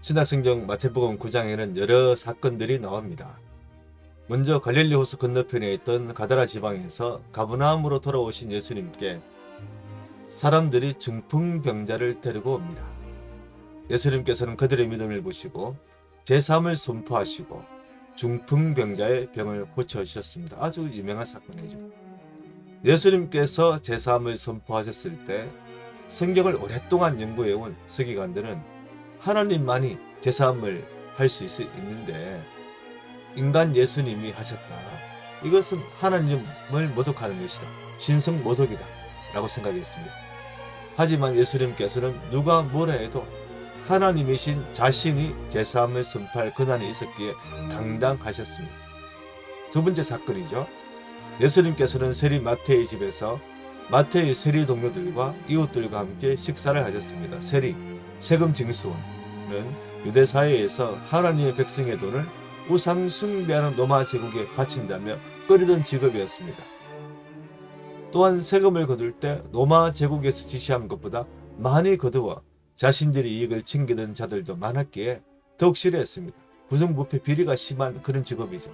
신약성경 마태복음 9장에는 여러 사건들이 나옵니다. 먼저 갈릴리 호수 건너편에 있던 가다라 지방에서 가버나움으로 돌아오신 예수님께 사람들이 중풍병자를 데리고 옵니다. 예수님께서는 그들의 믿음을 보시고 제3을 선포하시고 중풍병자의 병을 고쳐주셨습니다. 아주 유명한 사건이죠. 예수님께서 제3을 선포하셨을 때 성경을 오랫동안 연구해온 서기관들은 하나님만이 제3을 할 수 있는데 인간 예수님이 하셨다. 이것은 하나님을 모독하는 것이다. 신성 모독이다. 라고 생각했습니다. 하지만 예수님께서는 누가 뭐라 해도 하나님이신 자신이 제3을 선포할 권한이 있었기에 당당하셨습니다. 두 번째 사건이죠. 예수님께서는 세리 마태의 집에서 마태의 세리 동료들과 이웃들과 함께 식사를 하셨습니다. 세리, 세금 징수원은 유대 사회에서 하나님의 백성의 돈을 우상 숭배하는 로마 제국에 바친다며 꺼리던 직업이었습니다. 또한 세금을 거둘 때 로마 제국에서 지시한 것보다 많이 거두어 자신들이 이익을 챙기는 자들도 많았기에 더욱 싫어했습니다. 부정부패 비리가 심한 그런 직업이죠.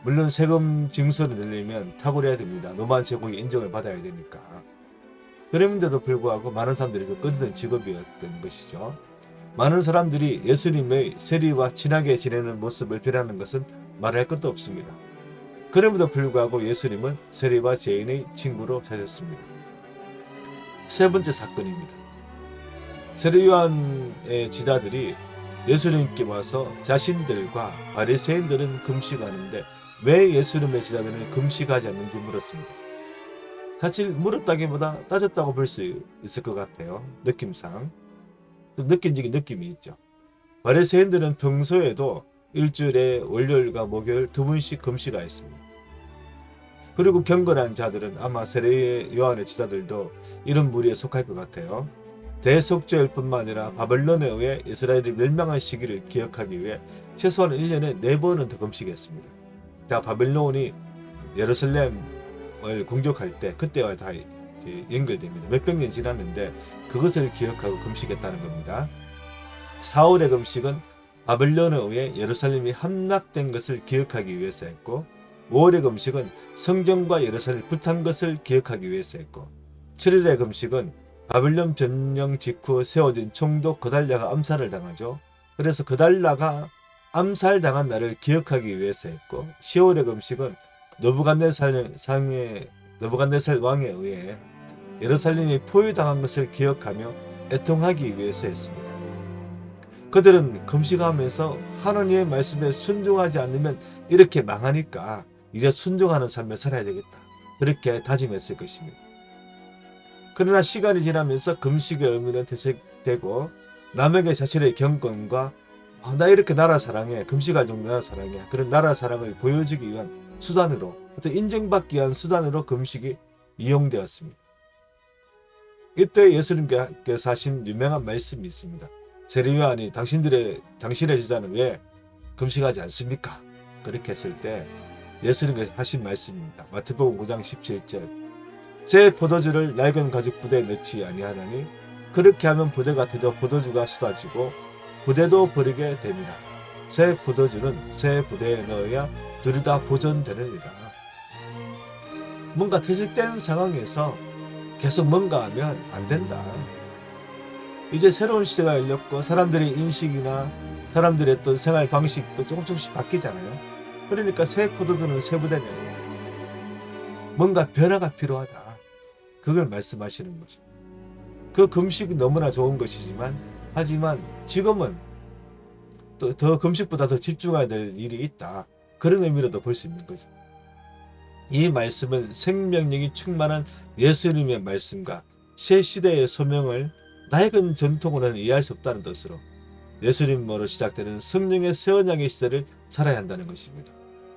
물론 세금 징수를 내려면 탁월해야 됩니다. 로마 제국의 인정을 받아야 되니까. 그런데도 불구하고 많은 사람들이 좀 꺼리던 직업이었던 것이죠. 많은 사람들이 예수님의 세리와 친하게 지내는 모습을 비난하는 것은 말할 것도 없습니다. 그럼에도 불구하고 예수님은 세리와 죄인의 친구로 사셨습니다. 세 번째 사건입니다. 세리요한의 지자들이 예수님께 와서 자신들과 바리새인들은 금식하는데 왜 예수님의 지자들은 금식하지 않는지 물었습니다. 사실 물었다기보다 따졌다고 볼 수 있을 것 같아요. 느낌상. 느낀적인 느낌이 있죠. 바리새인들은 평소에도 일주일에 월요일과 목요일 2번씩 금식하였습니다. 그리고 경건한 자들은 아마 세례 요한의 지자들도 이런 무리에 속할 것 같아요. 대속죄일 뿐만 아니라 바벨론에 의해 이스라엘이 멸망한 시기를 기억하기 위해 최소한 1년에 4번은 더 금식했습니다. 다 바벨론이 예루살렘을 공격할 때 그때와 다 연결됩니다. 몇백 년 지났는데 그것을 기억하고 금식했다는 겁니다. 4월의 금식은 바벨론에 의해 예루살렘이 함락된 것을 기억하기 위해서 했고 5월의 금식은 성전과 예루살렘이 불탄 것을 기억하기 위해서 했고 7일의 금식은 바벨론 점령 직후 세워진 총독 그달랴가 암살을 당하죠. 그래서 그달랴가 암살당한 날을 기억하기 위해서 했고 10월의 금식은 느부갓네살 왕에 의해 예루살렘이 포위당한 것을 기억하며 애통하기 위해서 했습니다. 그들은 금식하면서 하나님의 말씀에 순종하지 않으면 이렇게 망하니까 이제 순종하는 삶을 살아야 되겠다. 그렇게 다짐했을 것입니다. 그러나 시간이 지나면서 금식의 의미는 퇴색되고 남에게 자신의 경건과 나 이렇게 나라 사랑해, 금식할 정도 나라 사랑해, 그런 나라 사랑을 보여주기 위한 수단으로, 어떤 인정받기 위한 수단으로 금식이 이용되었습니다. 이때 예수님께서 하신 유명한 말씀이 있습니다. 세리요한이 당신의 제자는 왜 금식하지 않습니까? 그렇게 했을 때 예수님께서 하신 말씀입니다. 마태복음 9장 17절 새 포도주를 낡은 가죽 부대에 넣지 아니하나니 그렇게 하면 부대가 터져 포도주가 쏟아지고 부대도 버리게 됩니다. 새 포도주는 새 부대에 넣어야 둘이 다 보존되느니라. 뭔가 퇴색된 상황에서 계속 뭔가 하면 안 된다. 이제 새로운 시대가 열렸고 사람들의 인식이나 사람들의 어떤 생활 방식도 조금씩 바뀌잖아요. 그러니까 새 포도주는 새 부대네요. 뭔가 변화가 필요하다. 그걸 말씀하시는 거죠. 그 금식이 너무나 좋은 것이지만 하지만 지금은 또 더 금식보다 더 집중해야 될 일이 있다. 그런 의미로도 볼 수 있는 거죠. 이 말씀은 생명력이 충만한 예수님의 말씀과 새 시대의 소명을 낡은 전통으로는 이해할 수 없다는 뜻으로 예수님으로 시작되는 성령의 새 언약의 시대를 살아야 한다는 것입니다.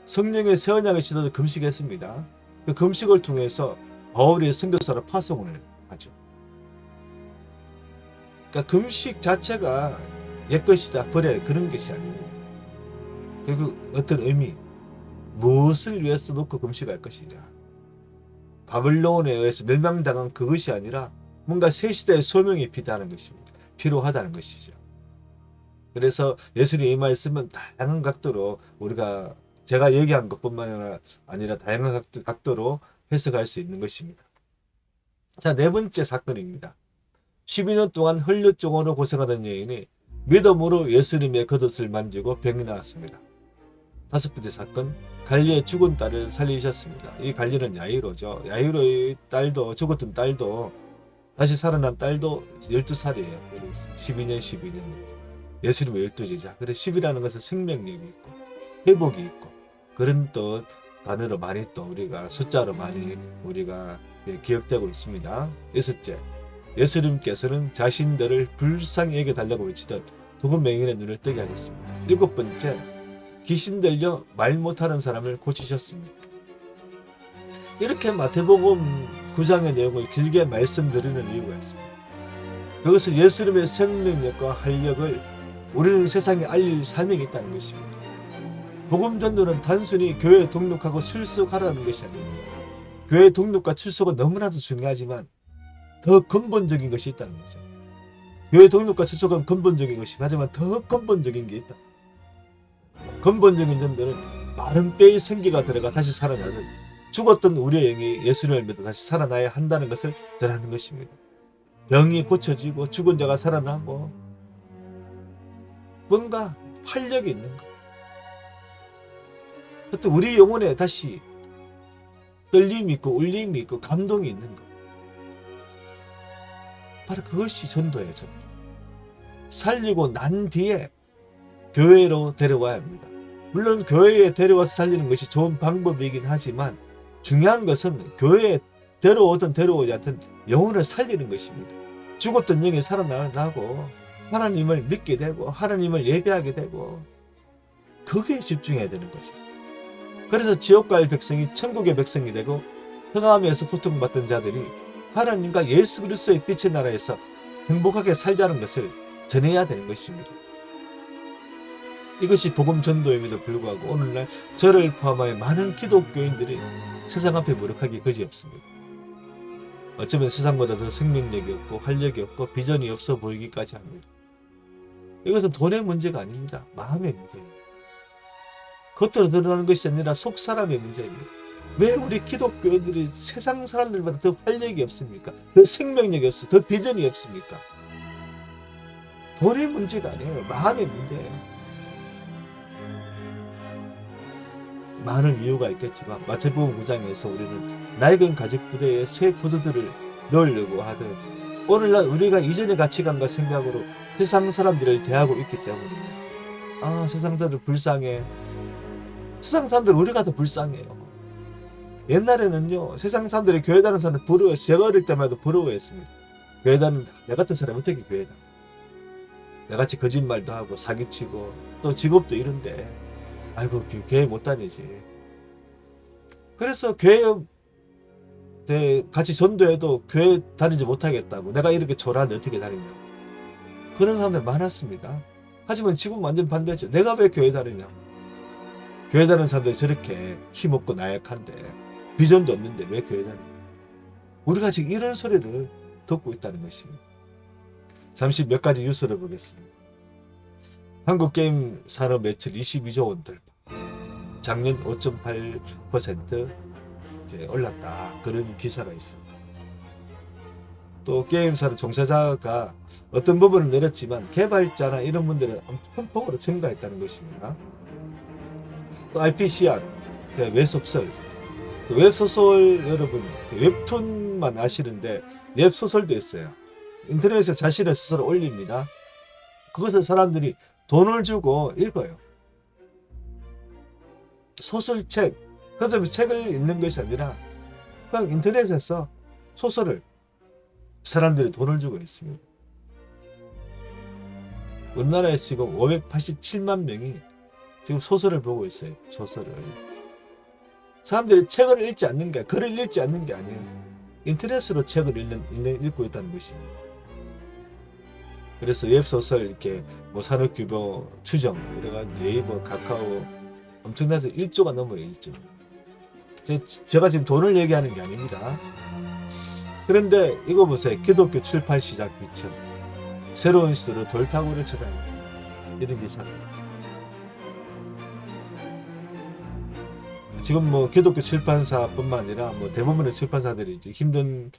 성령의 새 언약의 시대도 금식했습니다. 그 금식을 통해서 바울이 선교사로 파송을 하죠. 그러니까 금식 자체가 옛것이다 버려야 그런 것이 아닙니다. 그리고 어떤 의미, 무엇을 위해서 놓고 금식할 것이냐. 바벨론에 의해서 멸망당한 그것이 아니라 뭔가 새 시대의 소명이 필요하다는 것이죠. 그래서 예수님의 이 말씀은 다양한 각도로 우리가 제가 얘기한 것뿐만 아니라 다양한 각도로 해석할 수 있는 것입니다. 자, 네 번째 사건입니다. 12년 동안 혈류증으로 고생하던 여인이 믿음으로 예수님의 겉옷을 만지고 병이 나았습니다. 다섯 번째 사건, 갈리의 죽은 딸을 살리셨습니다. 이 갈리는 야이로죠. 야이로의 딸도, 죽었던 딸도, 다시 살아난 딸도 12살이에요. 12년. 예수님의 12제자. 그래, 10이라는 것은 생명력이 있고, 회복이 있고, 그런 또 단어로 많이 또 우리가, 숫자로 많이 우리가 기억되고 있습니다. 여섯째, 예수님께서는 자신들을 불쌍히 여겨달라고 외치던 두 명의 눈을 뜨게 하셨습니다. 일곱 번째, 귀신 들려 말 못하는 사람을 고치셨습니다. 이렇게 마태복음 9장의 내용을 길게 말씀드리는 이유가 있습니다. 그것은 예수님의 생명력과 활력을 우리는 세상에 알릴 사명이 있다는 것입니다. 복음 전도는 단순히 교회에 등록하고 출석하라는 것이 아닙니다. 교회 등록과 출석은 너무나도 중요하지만 더 근본적인 것이 있다는 거죠. 교회 등록과 출석은 근본적인 것이 하지만 더 근본적인 게 있다. 근본적인 점들은 마른 뼈의 생기가 들어가 다시 살아나는 죽었던 우리의 영이 예수를 믿어 다시 살아나야 한다는 것을 전하는 것입니다. 병이 고쳐지고 죽은 자가 살아나고 뭔가 활력이 있는 것. 하여튼 우리 영혼에 다시 떨림이 있고 울림이 있고 감동이 있는 것. 바로 그것이 전도예요. 전도. 살리고 난 뒤에 교회로 데려와야 합니다. 물론 교회에 데려와서 살리는 것이 좋은 방법이긴 하지만 중요한 것은 교회에 데려오든 데려오지 않든 영혼을 살리는 것입니다. 죽었던 영이 살아나고 하나님을 믿게 되고 하나님을 예배하게 되고 거기에 집중해야 되는 거죠. 그래서 지옥 갈 백성이 천국의 백성이 되고 흑암에서 고통받던 자들이 하나님과 예수 그리스도의 빛의 나라에서 행복하게 살자는 것을 전해야 되는 것입니다. 이것이 복음 전도임에도 불구하고 오늘날 저를 포함하여 많은 기독교인들이 세상 앞에 무력하기 그지없습니다. 어쩌면 세상보다 더 생명력이 없고 활력이 없고 비전이 없어 보이기까지 합니다. 이것은 돈의 문제가 아닙니다. 마음의 문제입니다. 겉으로 드러나는 것이 아니라 속 사람의 문제입니다. 왜 우리 기독교인들이 세상 사람들보다 더 활력이 없습니까? 더 생명력이 없어, 더 비전이 없습니까? 돈의 문제가 아니에요. 마음의 문제예요. 많은 이유가 있겠지만 마태복음 9장에서 우리는 낡은 가죽 부대에 새 포도들을 넣으려고 하듯 오늘날 우리가 이전의 가치관과 생각으로 세상 사람들을 대하고 있기 때문입니다. 아, 세상 사람들 불쌍해. 세상 사람들 우리가 더 불쌍해요. 옛날에는요, 세상 사람들이 교회 다니는 사람을 부러워해요. 제가 어릴 때만 해도 부러워했습니다. 교회 다니는 내 같은 사람이 어떻게 교회 다녀? 내같이 거짓말도 하고 사기치고 또 직업도 이런데 아이고 교회 못 다니지. 그래서 교회 같이 전도해도 교회 다니지 못하겠다고. 내가 이렇게 초라한데 어떻게 다니냐고. 그런 사람들 많았습니다. 하지만 지금 완전 반대죠. 내가 왜 교회 다니냐. 교회 다니는 사람들이 저렇게 힘없고 나약한데 비전도 없는데 왜 교회 다니냐. 우리가 지금 이런 소리를 듣고 있다는 것입니다. 잠시 몇 가지 뉴스를 보겠습니다. 한국 게임 산업 매출 22조 원 돌파. 작년 5.8% 이제 올랐다. 그런 기사가 있습니다. 또 게임 산업 종사자가 어떤 부분을 내렸지만 개발자나 이런 분들은 큰 폭으로 증가했다는 것입니다. 또 RPCR, 웹소설. 웹소설 여러분, 웹툰만 아시는데 웹소설도 있어요. 인터넷에 자신의 소설을 올립니다. 그것을 사람들이 돈을 주고 읽어요. 소설책, 그래서 책을 읽는 것이 아니라 그냥 인터넷에서 소설을 사람들이 돈을 주고 있습니다. 우리나라에 지금 587만 명이 지금 소설을 보고 있어요. 소설을. 사람들이 책을 읽지 않는 게, 글을 읽지 않는 게 아니에요. 인터넷으로 책을 읽고 있다는 것입니다. 그래서 웹소설, 이렇게, 산업규모 추정, 우리가 네이버, 카카오, 엄청나서 1조가 넘어요, 1조. 제가 지금 돈을 얘기하는 게 아닙니다. 그런데 이거 보세요. 기독교 출판 시작 비천. 새로운 시도로 돌파구를 쳐다봅니다. 이런 기사입니다. 지금 뭐 기독교 출판사뿐만 아니라 뭐 대부분의 출판사들이 힘든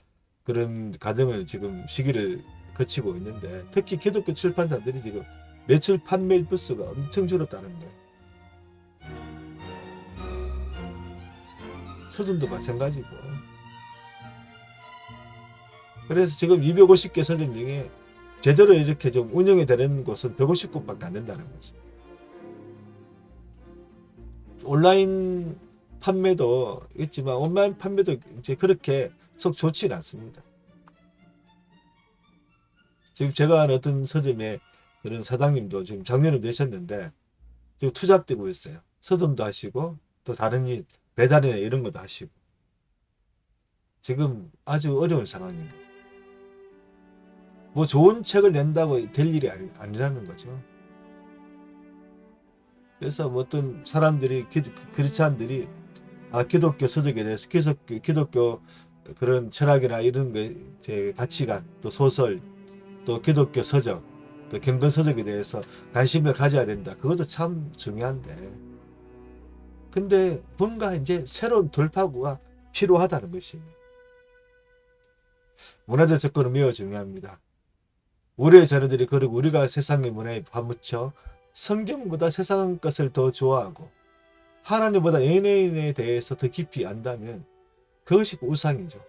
그런 과정을 지금 시기를 거치고 있는데, 특히 기독교 출판사들이 지금 매출 판매 부수가 엄청 줄었다는 거예요. 서점도 마찬가지고. 그래서 지금 250개 서점 중에 제대로 이렇게 좀 운영이 되는 곳은 150곳밖에 안 된다는 거죠. 온라인 판매도 있지만 온라인 판매도 이제 그렇게 썩 좋지는 않습니다. 지금 제가 아는 어떤 서점의 그런 사장님도 지금 작년에 내셨는데 지금 투잡되고 있어요. 서점도 하시고 또 다른 일, 배달이나 이런 것도 하시고 지금 아주 어려운 상황입니다. 뭐 좋은 책을 낸다고 될 일이 아니라는 거죠. 그래서 뭐 어떤 사람들이, 크리스찬들이 기독교 서적에 대해서 기독교 그런 철학이나 이런 제 가치관, 또 소설, 또 기독교 서적, 또 경건 서적에 대해서 관심을 가져야 된다. 그것도 참 중요한데, 근데 뭔가 이제 새로운 돌파구가 필요하다는 것입니다. 문화적 접근은 매우 중요합니다. 우리의 자녀들이, 그리고 우리가 세상의 문화에 파묻혀 성경보다 세상 것을 더 좋아하고 하나님보다 연예인에 대해서 더 깊이 안다면 그것이 우상이죠.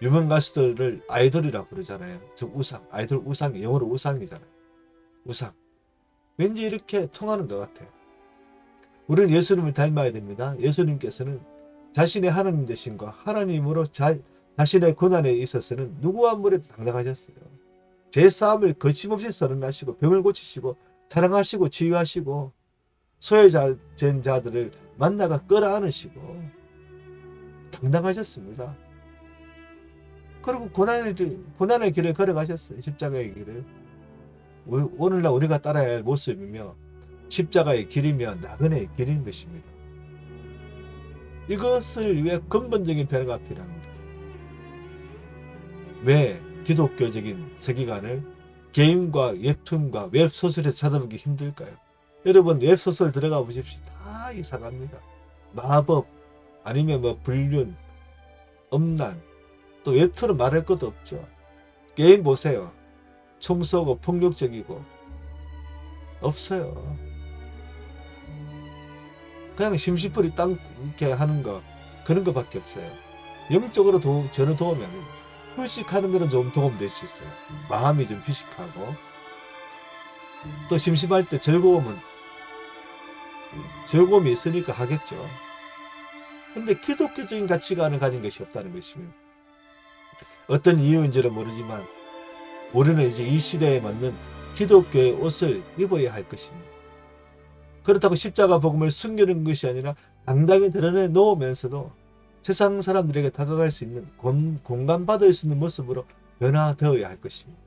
유명 가수들을 아이돌이라고 부르잖아요. 저 우상, 아이돌 우상이, 영어로 우상이잖아요. 우상. 왠지 이렇게 통하는 것 같아요. 우리는 예수님을 닮아야 됩니다. 예수님께서는 자신의 하나님 되심과 하나님으로 자신의 고난에 있어서는 누구와 물에도 당당하셨어요. 제 싸움을 거침없이 선언하시고 병을 고치시고 사랑하시고 치유하시고 소외된 자들을 만나가 끌어안으시고 당당하셨습니다. 그리고 고난의 길을 걸어가셨어요. 십자가의 길을. 오늘날 우리가 따라야 할 모습이며 십자가의 길이며 나그네의 길인 것입니다. 이것을 위해 근본적인 변화가 필요합니다. 왜 기독교적인 세계관을 게임과 웹툰과 웹소설에서 찾아보기 힘들까요? 여러분 웹소설 들어가 보십시오. 다 이상합니다. 마법, 아니면 뭐 불륜, 음란, 또 웹툰은 말할 것도 없죠. 게임 보세요. 총 쏘고 폭력적이고 없어요. 그냥 심심풀이 땅 이렇게 하는 거, 그런 거밖에 없어요. 영적으로 저는 도움이 안 됩니다. 휴식하는 데는 좀 도움될 수 있어요. 마음이 좀 휴식하고, 또 심심할 때 즐거움이 있으니까 하겠죠. 근데 기독교적인 가치관을 가진 것이 없다는 것입니다. 어떤 이유인지는 모르지만 우리는 이제 이 시대에 맞는 기독교의 옷을 입어야 할 것입니다. 그렇다고 십자가 복음을 숨기는 것이 아니라 당당히 드러내 놓으면서도 세상 사람들에게 다가갈 수 있는, 공감받을 수 있는 모습으로 변화되어야 할 것입니다.